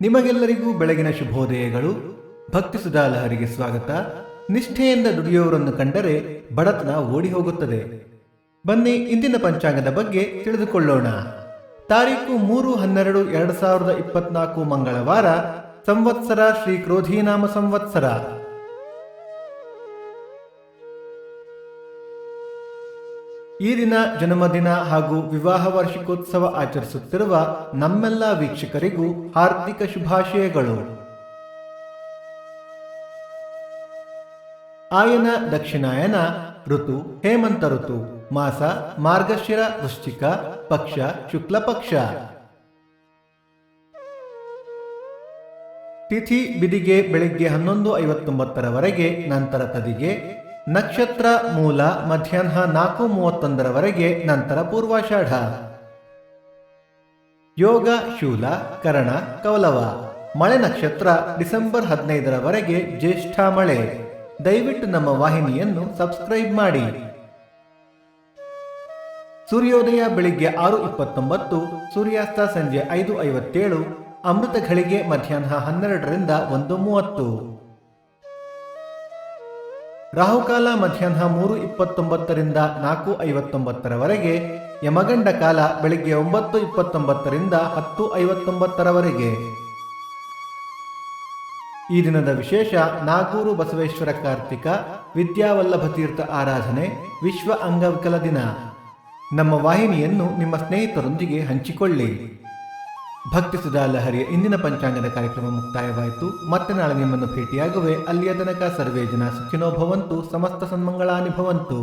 ನಿಮಗೆಲ್ಲರಿಗೂ ಬೆಳಗಿನ ಶುಭೋದಯಗಳು. ಭಕ್ತಿ ಸುಧಾ ಲಹರಿಗೆ ಸ್ವಾಗತ. ನಿಷ್ಠೆಯಿಂದ ದುಡಿಯುವವರನ್ನು ಕಂಡರೆ ಬಡತನ ಓಡಿ ಹೋಗುತ್ತದೆ. ಬನ್ನಿ ಇಂದಿನ ಪಂಚಾಂಗದ ಬಗ್ಗೆ ತಿಳಿದುಕೊಳ್ಳೋಣ. ತಾರೀಕು 3/12/2024 ಮಂಗಳವಾರ, ಸಂವತ್ಸರ ಶ್ರೀ ಕ್ರೋಧೀನಾಮ ಸಂವತ್ಸರ. ಈ ದಿನ ಜನ್ಮದಿನ ಹಾಗೂ ವಿವಾಹ ವಾರ್ಷಿಕೋತ್ಸವ ಆಚರಿಸುತ್ತಿರುವ ನಮ್ಮೆಲ್ಲ ವೀಕ್ಷಕರಿಗೂ ಹಾರ್ದಿಕ ಶುಭಾಶಯಗಳು. ಆಯನ ದಕ್ಷಿಣಾಯನ, ಋತು ಹೇಮಂತ ಋತು, ಮಾಸ ಮಾರ್ಗಶಿರ ವೃಶ್ಚಿಕ, ಪಕ್ಷ ಶುಕ್ಲ ಪಕ್ಷ. ತಿಥಿ ಬಿದಿಗೆ ಬೆಳಿಗ್ಗೆ 11:59 ನಂತರ ತದಿಗೆ. ನಕ್ಷತ್ರ ಮೂಲ ಮಧ್ಯಾಹ್ನ 4:31 ನಂತರ ಪೂರ್ವಾಷಾಢ. ಯೋಗ ಶೂಲ, ಕರಣ, ಕೌಲವ. ಮಳೆ ನಕ್ಷತ್ರ ಡಿಸೆಂಬರ್ 15 ಜ್ಯೇಷ್ಠ ಮಳೆ. ದಯವಿಟ್ಟು ನಮ್ಮ ವಾಹಿನಿಯನ್ನು ಸಬ್ಸ್ಕ್ರೈಬ್ ಮಾಡಿ. ಸೂರ್ಯೋದಯ ಬೆಳಿಗ್ಗೆ 6:29, ಸೂರ್ಯಾಸ್ತ ಸಂಜೆ 5:57, ಅಮೃತ ಘಳಿಗೆ ಮಧ್ಯಾಹ್ನ 12 1:30. ರಾಹುಕಾಲ ಮಧ್ಯಾಹ್ನ 3:29 4:59, ಯಮಗಂಡ ಕಾಲ ಬೆಳಿಗ್ಗೆ 9:29 10:59. ಈ ದಿನದ ವಿಶೇಷ ನಾಗೂರು ಬಸವೇಶ್ವರ ಕಾರ್ತಿಕ, ವಿದ್ಯಾವಲ್ಲಭ ತೀರ್ಥ ಆರಾಧನೆ, ವಿಶ್ವ ಅಂಗವಿಕಲ ದಿನ. ನಮ್ಮ ವಾಹಿನಿಯನ್ನು ನಿಮ್ಮ ಸ್ನೇಹಿತರೊಂದಿಗೆ ಹಂಚಿಕೊಳ್ಳಿ. ಭಕ್ತಿ ಸುಧಾ ಲಹರಿಯ ಇಂದಿನ ಪಂಚಾಂಗದ ಕಾರ್ಯಕ್ರಮ ಮುಕ್ತಾಯವಾಯಿತು. ಮತ್ತೆ ನಾಳೆ ನಿಮ್ಮನ್ನು ಭೇಟಿಯಾಗುವೆ. ಅಲ್ಲಿಯ ತನಕ ಸರ್ವೇ ಜನ ಸುಖಿನೋ ಭವಂತು, ಸಮಸ್ತ ಸನ್ಮಂಗಳಾನಿ ಭವಂತು.